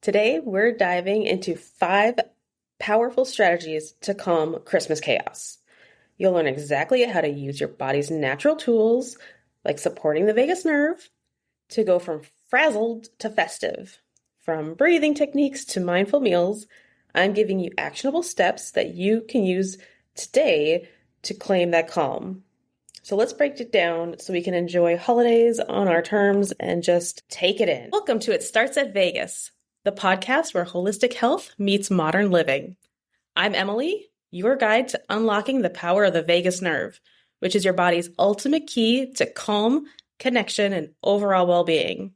Today, we're diving into 5 powerful strategies to calm Christmas chaos. You'll learn exactly how to use your body's natural tools, like supporting the vagus nerve, to go from frazzled to festive. From breathing techniques to mindful meals, I'm giving you actionable steps that you can use today to claim that calm. So let's break it down so we can enjoy holidays on our terms and just take it in. Welcome to It Starts at Vegas, the podcast where holistic health meets modern living. I'm Emily, your guide to unlocking the power of the vagus nerve, which is your body's ultimate key to calm, connection, and overall well-being.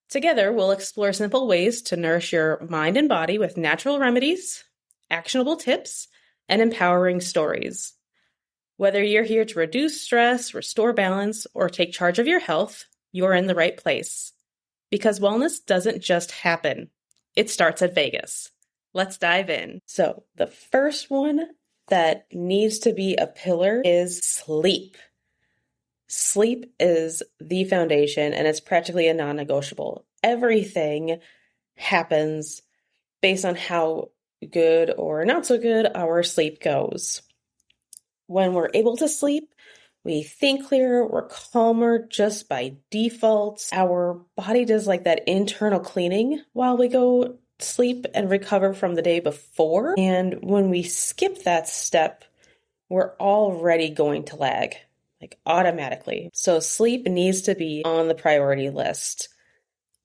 Together, we'll explore simple ways to nourish your mind and body with natural remedies, actionable tips, and empowering stories. Whether you're here to reduce stress, restore balance, or take charge of your health, you're in the right place. Because wellness doesn't just happen. It starts at Vegas. Let's dive in. So the first one that needs to be a pillar is sleep. Sleep is the foundation, and it's practically a non-negotiable. Everything happens based on how good or not so good our sleep goes. When we're able to sleep, we think clearer, we're calmer just by default. Our body does like that internal cleaning while we go sleep and recover from the day before. And when we skip that step, we're already going to lag, like automatically. So sleep needs to be on the priority list.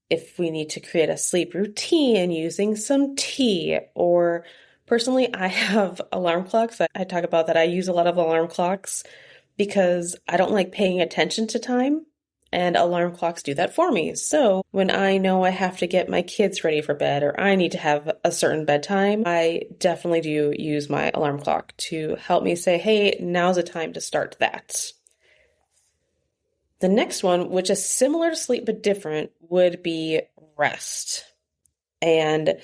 If we need to create a sleep routine using some tea, or personally, I have alarm clocks. I talk about that. I use a lot of alarm clocks because I don't like paying attention to time, and alarm clocks do that for me. So when I know I have to get my kids ready for bed, or I need to have a certain bedtime, I definitely do use my alarm clock to help me say, hey, now's the time to start that. The next one, which is similar to sleep but different, would be rest. And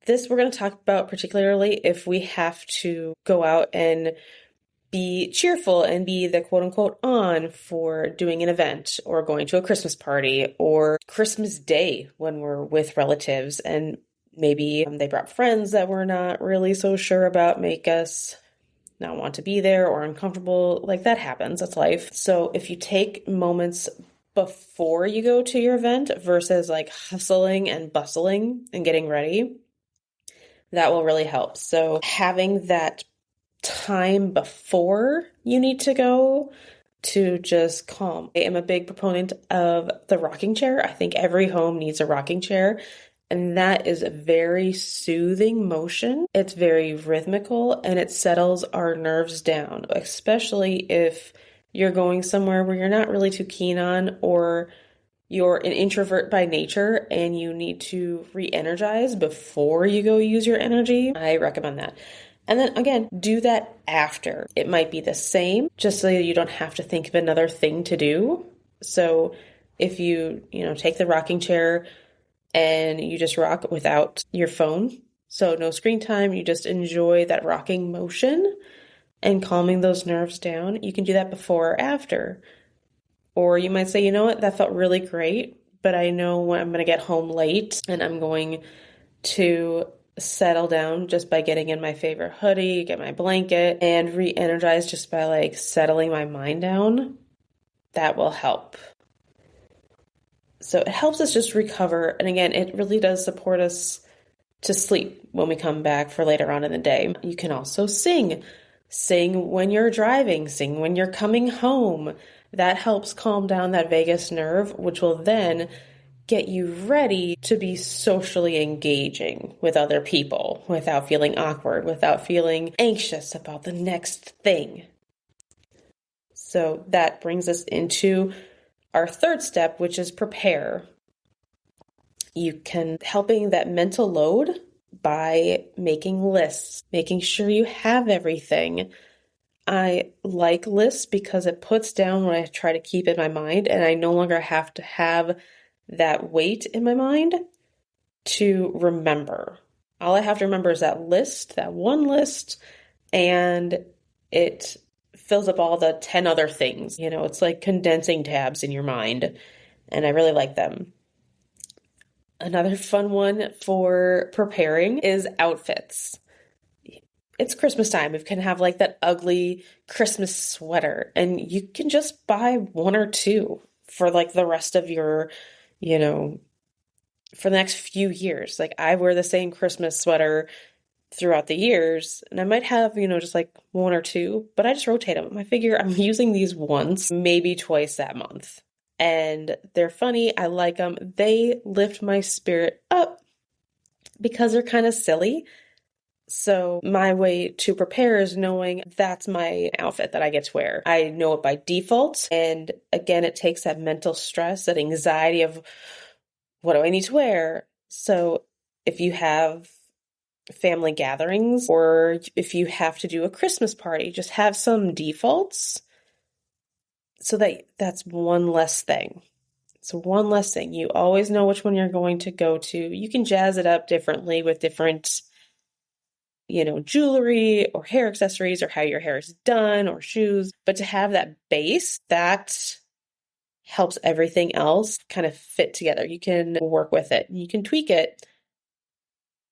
this we're going to talk about particularly if we have to go out and be cheerful and be the quote unquote on for doing an event or going to a Christmas party or Christmas Day when we're with relatives, and maybe they brought friends that we're not really so sure about, make us not want to be there or uncomfortable. Like that happens, that's life. So if you take moments before you go to your event versus like hustling and bustling and getting ready, that will really help. So having that time before you need to go to just calm. I am a big proponent of the rocking chair. I think every home needs a rocking chair, and that is a very soothing motion. It's very rhythmical and it settles our nerves down, especially if you're going somewhere where you're not really too keen on, or you're an introvert by nature and you need to re-energize before you go use your energy. I recommend that. And then again, do that after. It might be the same, just so you don't have to think of another thing to do. So if you take the rocking chair and you just rock without your phone, so no screen time, you just enjoy that rocking motion and calming those nerves down, you can do that before or after. Or you might say, you know what, that felt really great, but I know when I'm going to get home late and I'm going to settle down just by getting in my favorite hoodie, get my blanket, and re-energize just by like settling my mind down. That will help. So it helps us just recover. And again, it really does support us to sleep when we come back for later on in the day. You can also sing. Sing when you're driving, sing when you're coming home. That helps calm down that vagus nerve, which will then get you ready to be socially engaging with other people without feeling awkward, without feeling anxious about the next thing. So that brings us into our third step, which is prepare. You can helping that mental load by making lists, making sure you have everything. I like lists because it puts down what I try to keep in my mind, and I no longer have to have that weight in my mind to remember. All I have to remember is that list, that one list, and it fills up all the 10 other things. It's like condensing tabs in your mind, and I really like them. Another fun one for preparing is outfits. It's Christmas time. We can have like that ugly Christmas sweater, and you can just buy one or two for like the rest of your, you know, for the next few years. Like I wear the same Christmas sweater throughout the years, and I might have, just like one or two, but I just rotate them. I figure I'm using these once, maybe twice that month. And they're funny. I like them. They lift my spirit up because they're kind of silly. So my way to prepare is knowing that's my outfit that I get to wear. I know it by default. And again, it takes that mental stress, that anxiety of what do I need to wear? So if you have family gatherings or if you have to do a Christmas party, just have some defaults so that that's one less thing. So one less thing. You always know which one you're going to go to. You can jazz it up differently with different jewelry or hair accessories or how your hair is done or shoes. But to have that base, that helps everything else kind of fit together. You can work with it. You can tweak it,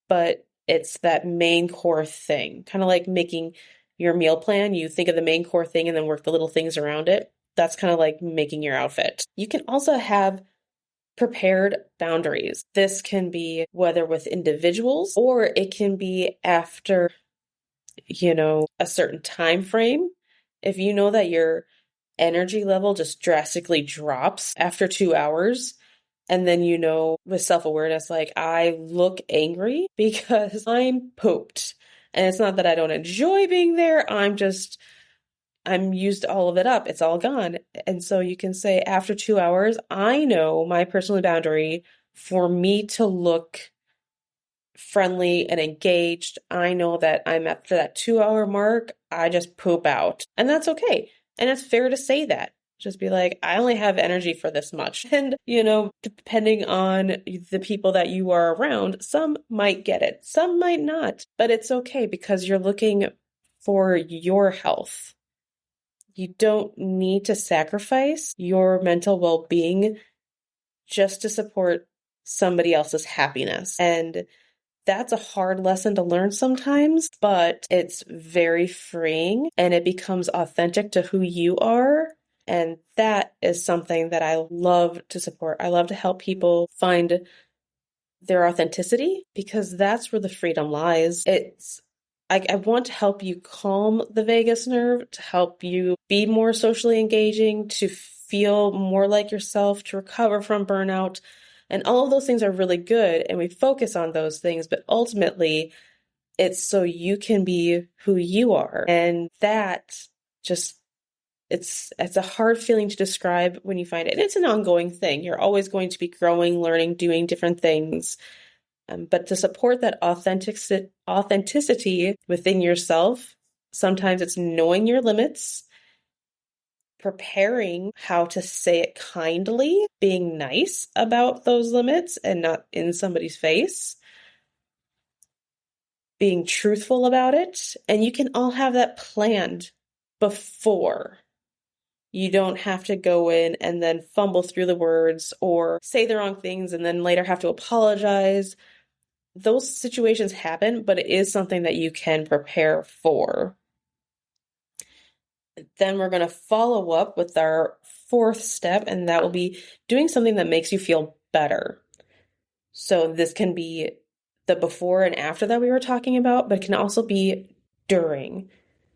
but it's that main core thing. Kind of like making your meal plan. You think of the main core thing and then work the little things around it. That's kind of like making your outfit. You can also have prepared boundaries. This can be whether with individuals or it can be after, a certain time frame. If you know that your energy level just drastically drops after 2 hours, and then with self-awareness, like I look angry because I'm pooped. And it's not that I don't enjoy being there. I'm used all of it up. It's all gone. And so you can say after 2 hours, I know my personal boundary for me to look friendly and engaged. I know that I'm at that 2 hour mark. I just poop out. And that's okay. And it's fair to say that. Just be like, I only have energy for this much. And, depending on the people that you are around, some might get it, some might not. But it's okay because you're looking for your health. You don't need to sacrifice your mental well-being just to support somebody else's happiness. And that's a hard lesson to learn sometimes, but it's very freeing and it becomes authentic to who you are. And that is something that I love to support. I love to help people find their authenticity because that's where the freedom lies. I want to help you calm the vagus nerve, to help you be more socially engaging, to feel more like yourself, to recover from burnout. And all of those things are really good. And we focus on those things, but ultimately it's so you can be who you are. And that just, it's a hard feeling to describe when you find it. And it's an ongoing thing. You're always going to be growing, learning, doing different things. But to support that authenticity within yourself, sometimes it's knowing your limits, preparing how to say it kindly, being nice about those limits and not in somebody's face, being truthful about it. And you can all have that planned before. You don't have to go in and then fumble through the words or say the wrong things and then later have to apologize. Those situations happen, but it is something that you can prepare for. Then we're going to follow up with our fourth step, and that will be doing something that makes you feel better. So this can be the before and after that we were talking about, but it can also be during.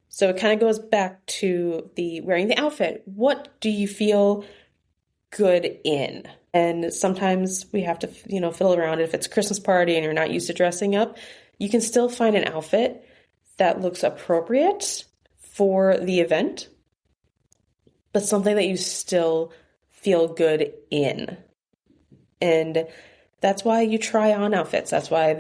So it kind of goes back to the wearing the outfit. What do you feel good in? And sometimes we have to, fiddle around. If it's a Christmas party and you're not used to dressing up, you can still find an outfit that looks appropriate for the event, but something that you still feel good in. And that's why you try on outfits. That's why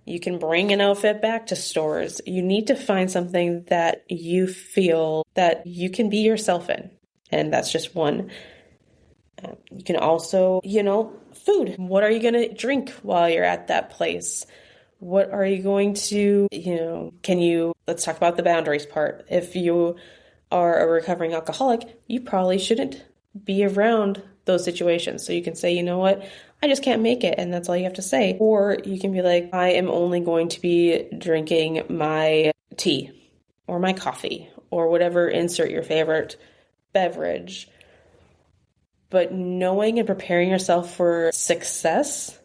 you can bring an outfit back to stores. You need to find something that you feel that you can be yourself in. And that's just one. You can also, food. What are you going to drink while you're at that place? What are you going to, let's talk about the boundaries part. If you are a recovering alcoholic, you probably shouldn't be around those situations. So you can say, you know what, I just can't make it. And that's all you have to say. Or you can be like, I am only going to be drinking my tea or my coffee or whatever, insert your favorite beverage. But knowing and preparing yourself for success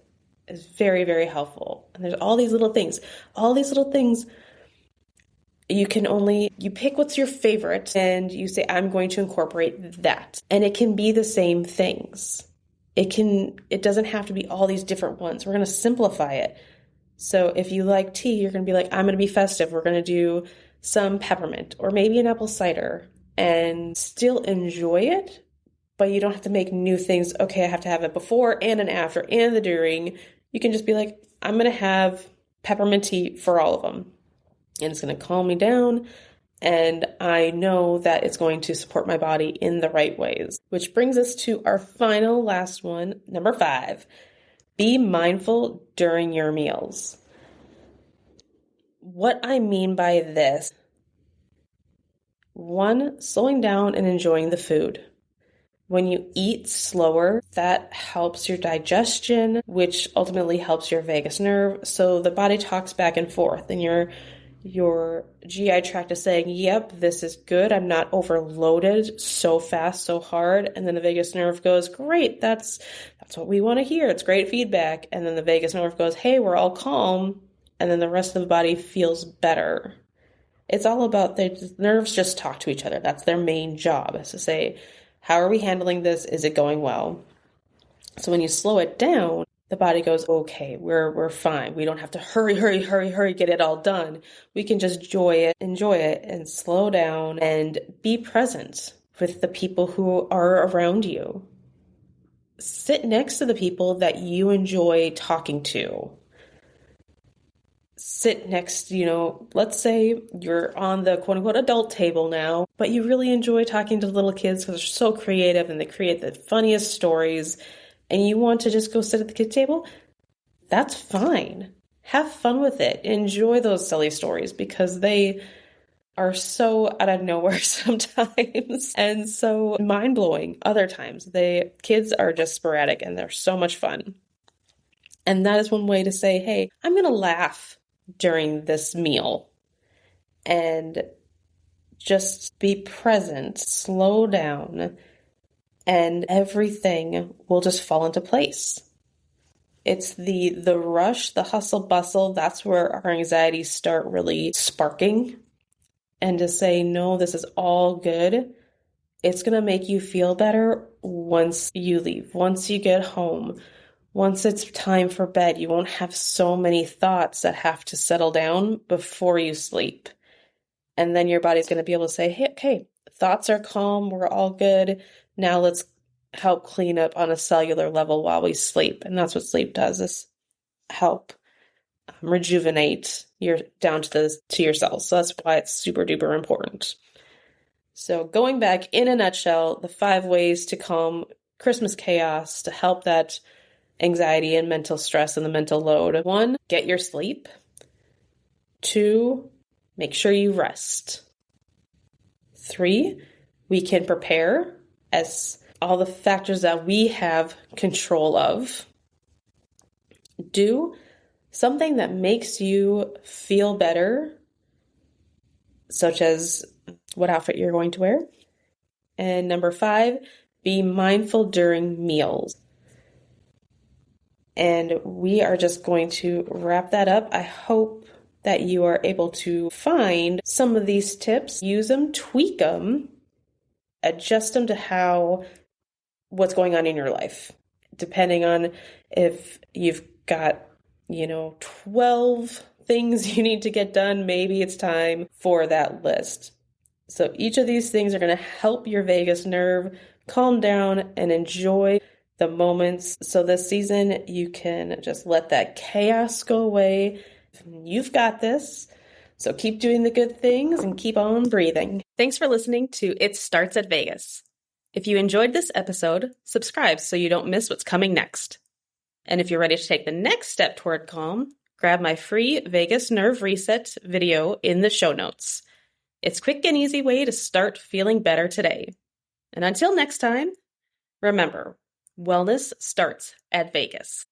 is very, very helpful. And there's all these little things, you pick what's your favorite and you say, I'm going to incorporate that. And it can be the same things. It doesn't have to be all these different ones. We're going to simplify it. So if you like tea, you're going to be like, I'm going to be festive. We're going to do some peppermint or maybe an apple cider and still enjoy it. But you don't have to make new things. Okay, I have to have it before and an after and the during. You can just be like, I'm going to have peppermint tea for all of them. And it's going to calm me down. And I know that it's going to support my body in the right ways. Which brings us to our last one, number 5. Be mindful during your meals. What I mean by this, 1, slowing down and enjoying the food. When you eat slower, that helps your digestion, which ultimately helps your vagus nerve. So the body talks back and forth, and your GI tract is saying, yep, this is good. I'm not overloaded so fast, so hard. And then the vagus nerve goes, great, that's what we want to hear. It's great feedback. And then the vagus nerve goes, hey, we're all calm. And then the rest of the body feels better. It's all about the nerves just talk to each other. That's their main job, is to say, how are we handling this? Is it going well? So when you slow it down, the body goes, okay, we're fine. We don't have to hurry, get it all done. We can just enjoy it and slow down and be present with the people who are around you. Sit next to the people that you enjoy talking to. Sit next, let's say you're on the quote unquote adult table now, but you really enjoy talking to little kids because they're so creative and they create the funniest stories, and you want to just go sit at the kid table. That's fine. Have fun with it. Enjoy those silly stories because they are so out of nowhere sometimes and so mind-blowing other times. Kids are just sporadic and they're so much fun. And that is one way to say, hey, I'm going to laugh during this meal and just be present, slow down, and everything will just fall into place. It's the rush, the hustle bustle, that's where our anxieties start really sparking. And to say, no, this is all good. It's going to make you feel better once you leave, once you get home. Once it's time for bed, you won't have so many thoughts that have to settle down before you sleep. And then your body's going to be able to say, hey, okay, thoughts are calm, we're all good. Now let's help clean up on a cellular level while we sleep. And that's what sleep does, is help rejuvenate down to your cells. So that's why it's super duper important. So going back in a nutshell, the 5 ways to calm Christmas chaos, to help that anxiety and mental stress and the mental load. 1, get your sleep. 2, make sure you rest. 3, we can prepare as all the factors that we have control of. Do something that makes you feel better, such as what outfit you're going to wear. And number 5, be mindful during meals. And we are just going to wrap that up. I hope that you are able to find some of these tips, use them, tweak them, adjust them to what's going on in your life. Depending on if you've got, 12 things you need to get done, maybe it's time for that list. So each of these things are going to help your vagus nerve calm down and enjoy the moments. So this season, you can just let that chaos go away. You've got this. So keep doing the good things and keep on breathing. Thanks for listening to It Starts at Vegas. If you enjoyed this episode, subscribe so you don't miss what's coming next. And if you're ready to take the next step toward calm, grab my free Vagus Nerve Reset video in the show notes. It's a quick and easy way to start feeling better today. And until next time, remember, Wellness starts at Vegas.